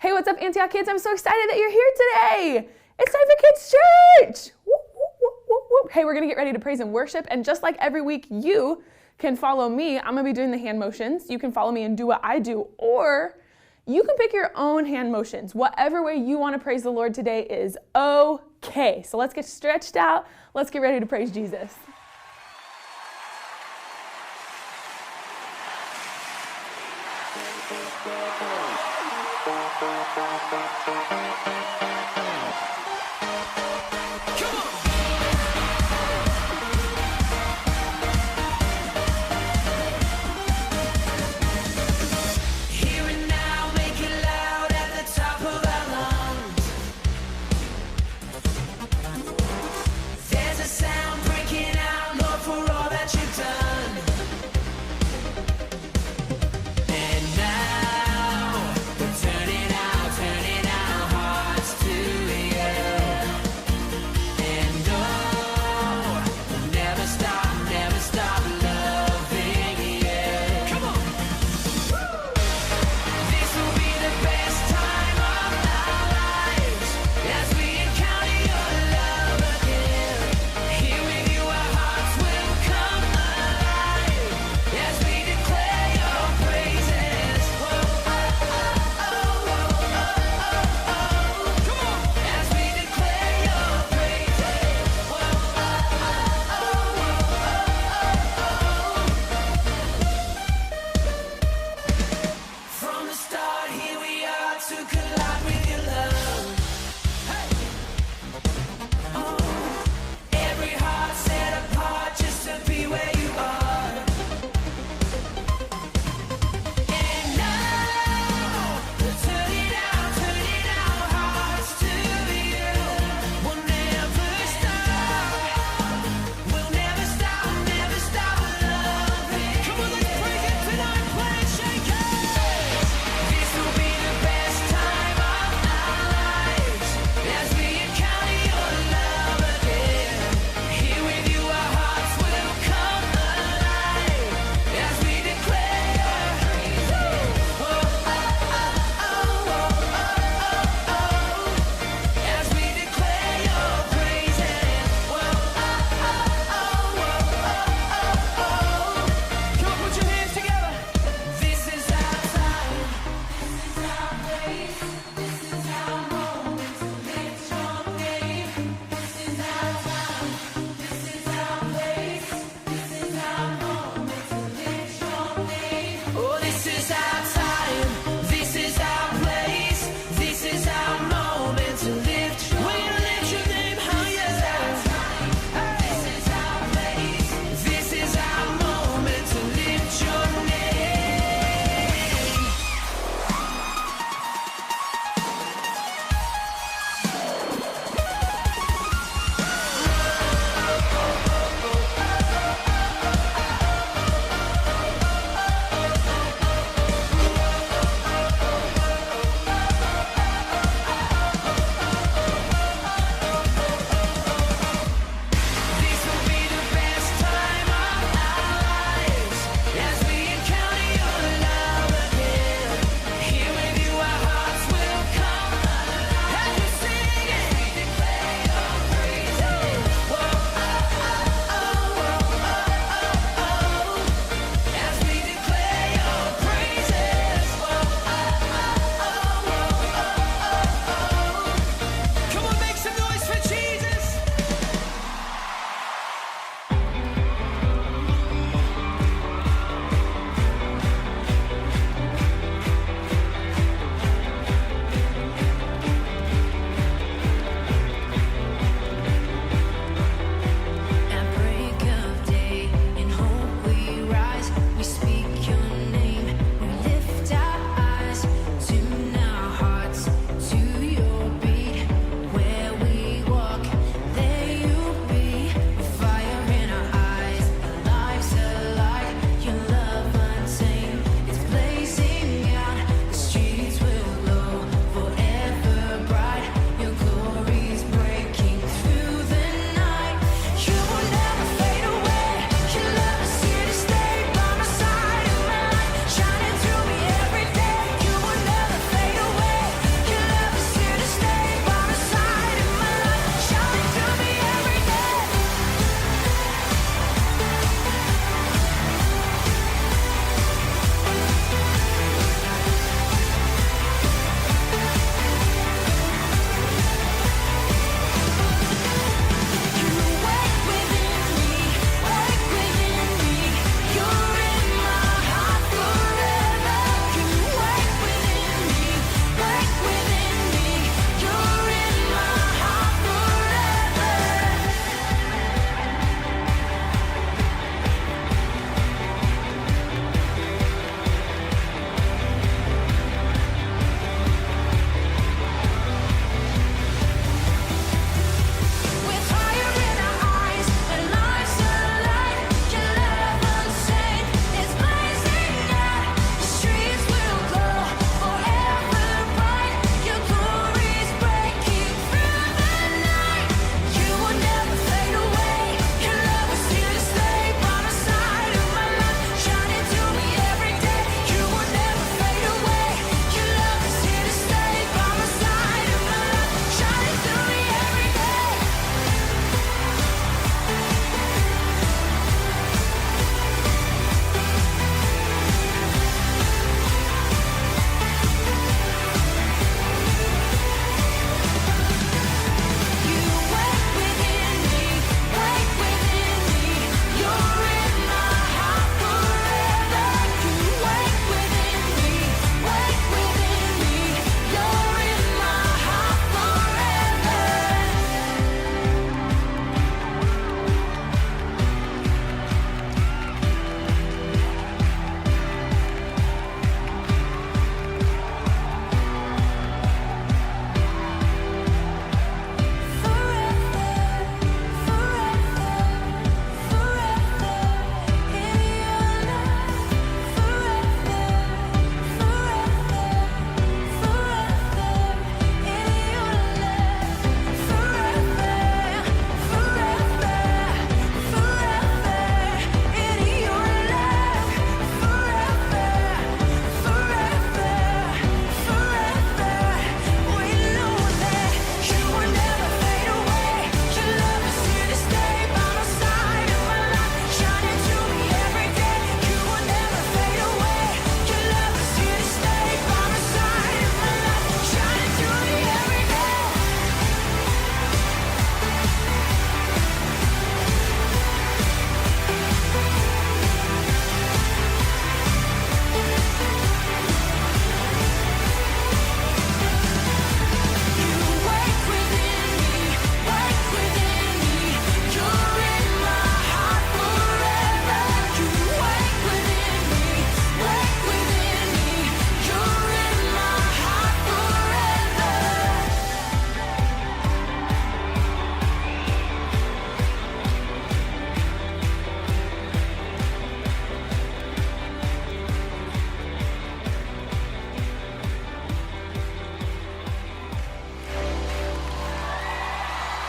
Hey, what's up, Antioch kids? I'm so excited that you're here today. It's time for Kids Church. Whoop, whoop, whoop, whoop, whoop. Hey, we're going to get ready to praise and worship. And just like every week, you can follow me. I'm going to be doing the hand motions. You can follow me and do what I do. Or you can pick your own hand motions. Whatever way you want to praise the Lord today is okay. So let's get stretched out. Let's get ready to praise Jesus. And now we're turning our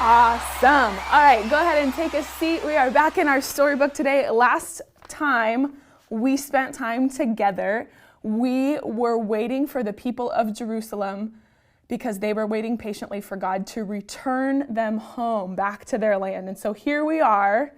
Awesome. All right, go ahead and take a seat. We are back in our storybook today. Last time we spent time together, we were waiting for the people of Jerusalem because they were waiting patiently for God to return them home back to their land. And so here we are.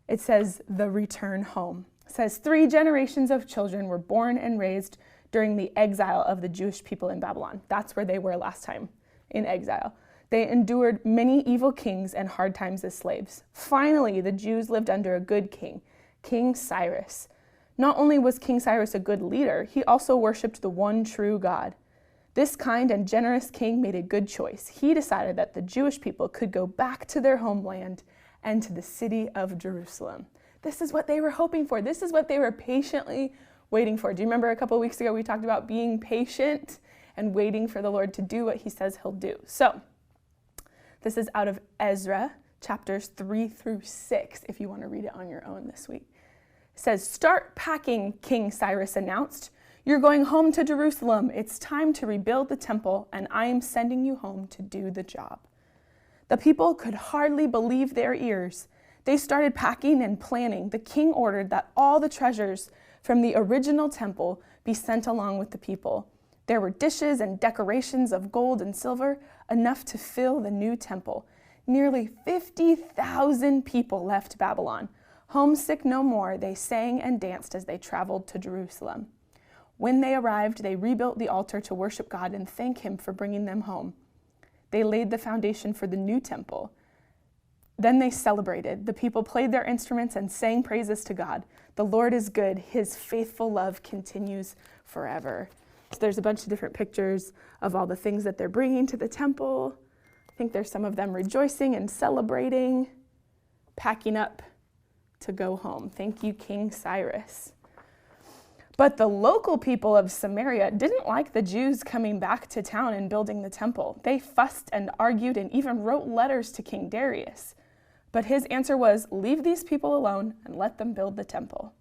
It says the return home. It says 3 generations of children were born and raised during the exile of the Jewish people in Babylon. That's where they were last time, in exile. They endured many evil kings and hard times as slaves. Finally, the Jews lived under a good king, King Cyrus. Not only was King Cyrus a good leader, he also worshipped the one true God. This kind and generous king made a good choice. He decided that the Jewish people could go back to their homeland and to the city of Jerusalem. This is what they were hoping for. This is what they were patiently waiting for. Do you remember a couple of weeks ago we talked about being patient and waiting for the Lord to do what he says he'll do? So, this is out of Ezra, chapters 3 through 6, if you want to read it on your own this week. It says, "Start packing," King Cyrus announced. "You're going home to Jerusalem. It's time to rebuild the temple, and I am sending you home to do the job." The people could hardly believe their ears. They started packing and planning. The king ordered that all the treasures from the original temple be sent along with the people. There were dishes and decorations of gold and silver, enough to fill the new temple. Nearly 50,000 people left Babylon. Homesick no more, they sang and danced as they traveled to Jerusalem. When they arrived, they rebuilt the altar to worship God and thank him for bringing them home. They laid the foundation for the new temple. Then they celebrated. The people played their instruments and sang praises to God. The Lord is good. His faithful love continues forever. So there's a bunch of different pictures of all the things that they're bringing to the temple. I think there's some of them rejoicing and celebrating, packing up to go home. Thank you, King Cyrus. But the local people of Samaria didn't like the Jews coming back to town and building the temple. They fussed and argued and even wrote letters to King Darius. But his answer was, "Leave these people alone and let them build the temple."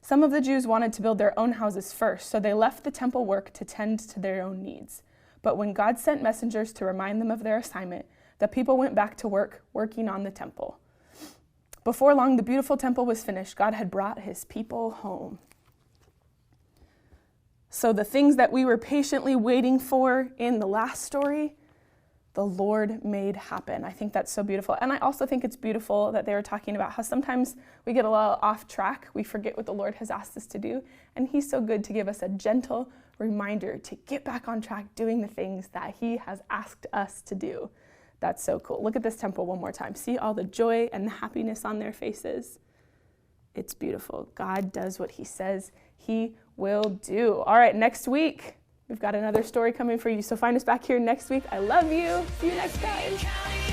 Some of the Jews wanted to build their own houses first, so they left the temple work to tend to their own needs. But when God sent messengers to remind them of their assignment, the people went back to work, working on the temple. Before long, the beautiful temple was finished. God had brought his people home. So the things that we were patiently waiting for in the last story, the Lord made happen. I think that's so beautiful. And I also think it's beautiful that they were talking about how sometimes we get a little off track. We forget what the Lord has asked us to do. And he's so good to give us a gentle reminder to get back on track doing the things that he has asked us to do. That's so cool. Look at this temple one more time. See all the joy and the happiness on their faces? It's beautiful. God does what he says he will do. All right, next week, we've got another story coming for you. So find us back here next week. I love you. See you next time.